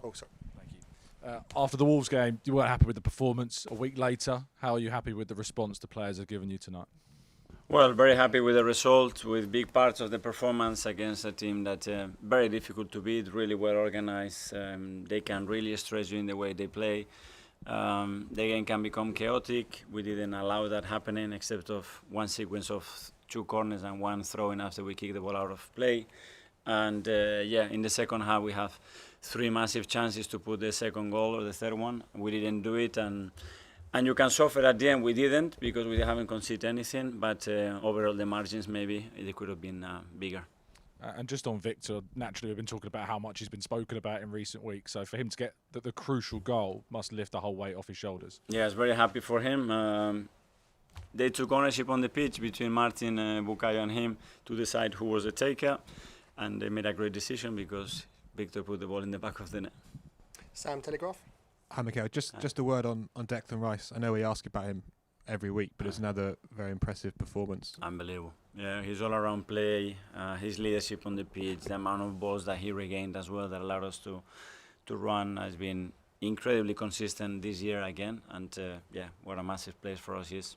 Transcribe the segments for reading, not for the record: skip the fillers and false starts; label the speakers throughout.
Speaker 1: Oh, sorry.
Speaker 2: Thank you. After the Wolves game, you weren't happy with the performance. A week later, how are you happy with the response the players have given you tonight?
Speaker 3: Well, very happy with the result, with big parts of the performance against a team that very difficult to beat, really well organized. They can really stress you in the way they play. The game can become chaotic. We didn't allow that happening, except of one sequence of 2 corners and 1 throw-in after we kicked the ball out of play. And in the second half we have 3 massive chances to put the second goal or the third one. We didn't do it, and you can suffer at the end. We didn't, because we haven't conceded anything, but overall the margins maybe they could have been bigger.
Speaker 2: And just on Victor, naturally we've been talking about how much he's been spoken about in recent weeks. So for him to get the crucial goal must lift the whole weight off his shoulders.
Speaker 3: Yeah, I was very happy for him. They took ownership on the pitch between Martin, Bukayo and him to decide who was the taker, and they made a great decision because Victor put the ball in the back of the net.
Speaker 1: Sam, Telegraph?
Speaker 4: Hi, Mikel. Just a word on Declan Rice. I know we ask about him every week, but it's another very impressive performance.
Speaker 3: Unbelievable. Yeah, his all-around play, his leadership on the pitch, the amount of balls that he regained as well that allowed us to run has been incredibly consistent this year again. And what a massive place for us he is.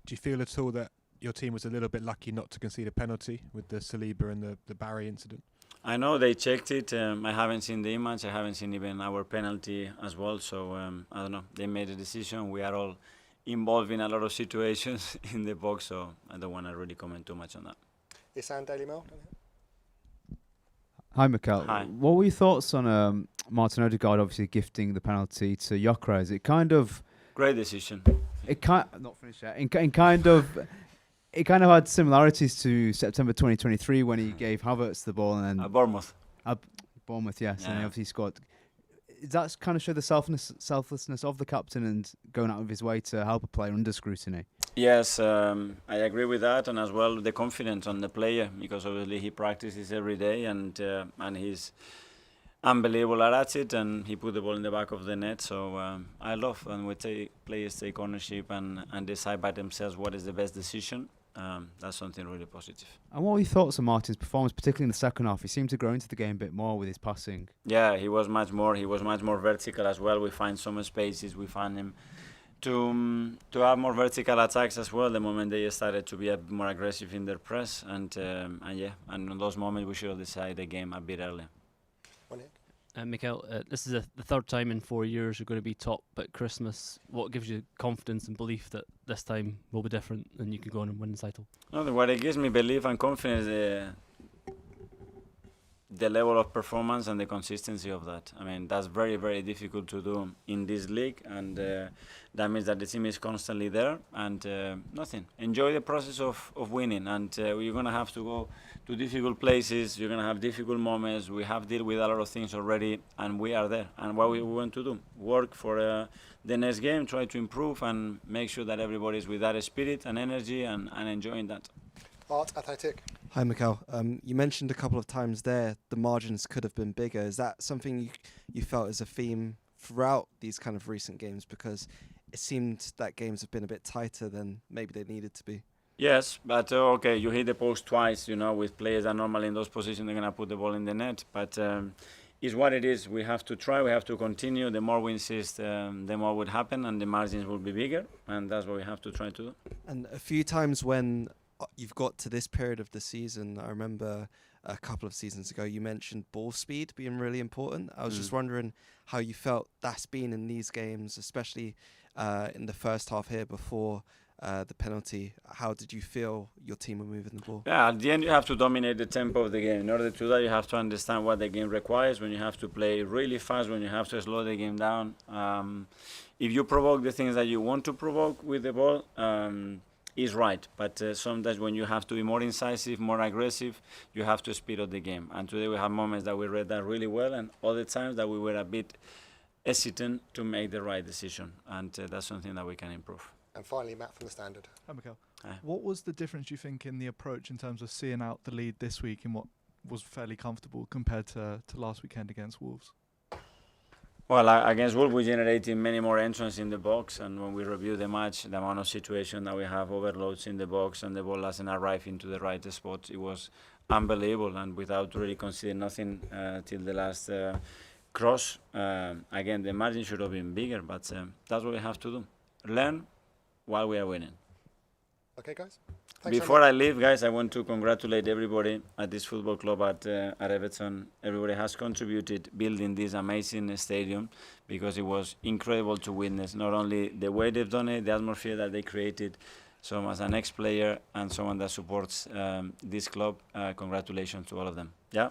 Speaker 4: Do you feel at all that your team was a little bit lucky not to concede a penalty with the Saliba and the Barry incident?
Speaker 3: I know they checked it. I haven't seen the image. I haven't seen even our penalty as well. So I don't know. They made a decision. We are all involved in a lot of situations in the box, so I don't want to really comment too much on that.
Speaker 1: Isan, Daily Mail?
Speaker 5: Hi, Mikel.
Speaker 3: Hi.
Speaker 5: What were your thoughts on Martin Odegaard obviously gifting the penalty to Gyökeres? It kind of...
Speaker 3: Great decision.
Speaker 5: Not finished yet. It kind of had similarities to September 2023 when he gave Havertz the ball and then
Speaker 3: Bournemouth.
Speaker 5: Bournemouth, yes,
Speaker 3: Yeah.
Speaker 5: and he obviously scored. Does that kind of show the selflessness of the captain and going out of his way to help a player under scrutiny?
Speaker 3: Yes, I agree with that, and as well the confidence on the player, because obviously he practices every day and he's unbelievable at it, and he put the ball in the back of the net. So I love when players take ownership and decide by themselves what is the best decision. That's something really positive.
Speaker 5: And what were your thoughts on Martin's performance, particularly in the second half? He seemed to grow into the game a bit more with his passing.
Speaker 3: Yeah, he was much more vertical as well. We find some spaces. We find him to have more vertical attacks as well. The moment they started to be a bit more aggressive in their press, and in those moments we should have decided the game a bit earlier.
Speaker 6: Mikel, this is the third time in 4 years you're going to be top at Christmas. What gives you confidence and belief that this time will be different and you can go on and win the title?
Speaker 3: No, what it gives me belief and confidence, the level of performance and the consistency of that. I mean, that's very, very difficult to do in this league, and that means that the team is constantly there, and nothing. Enjoy the process of winning, and you're going to have to go to difficult places, you're going to have difficult moments. We have dealt with a lot of things already, and we are there. And what we want to do, work for the next game, try to improve and make sure that everybody's with that spirit and energy and enjoying that.
Speaker 1: Art, Athletic.
Speaker 7: Hi, Mikel. You mentioned a couple of times there the margins could have been bigger. Is that something you felt as a theme throughout these kind of recent games? Because it seemed that games have been a bit tighter than maybe they needed to be.
Speaker 3: Yes, but okay, you hit the post twice, with players that normally in those positions they're going to put the ball in the net. But it's what it is. We have to try, we have to continue. The more we insist, the more would happen and the margins will be bigger. And that's what we have to try to do.
Speaker 7: And a few times when you've got to this period of the season, I remember a couple of seasons ago you mentioned ball speed being really important. I was just wondering how you felt that's been in these games, especially in the first half here before the penalty. How did you feel your team were moving the ball?
Speaker 3: Yeah, at the end you have to dominate the tempo of the game. In order to do that, you have to understand what the game requires, when you have to play really fast, when you have to slow the game down. If you provoke the things that you want to provoke with the ball, is right, but sometimes when you have to be more incisive, more aggressive, you have to speed up the game. And today we have moments that we read that really well, and other times that we were a bit hesitant to make the right decision, and that's something that we can improve.
Speaker 1: And finally, Matt from The Standard.
Speaker 8: Hi, Mikel.
Speaker 3: Hi.
Speaker 8: What was the difference, you think, in the approach in terms of seeing out the lead this week in what was fairly comfortable compared to last weekend against Wolves?
Speaker 3: Well, against Wolves, we generated many more entrances in the box, and when we review the match, the amount of situation that we have overloads in the box and the ball doesn't arrive into the right spot, it was unbelievable, and without really conceding nothing till the last cross. Again, the margin should have been bigger, but that's what we have to do. Learn while we are winning.
Speaker 1: Okay, guys. Thanks
Speaker 3: Before
Speaker 1: very
Speaker 3: I leave, guys, I want to congratulate everybody at this football club at Everton. Everybody has contributed building this amazing stadium, because it was incredible to witness not only the way they've done it, the atmosphere that they created. So as an ex-player and someone that supports this club, congratulations to all of them. Yeah.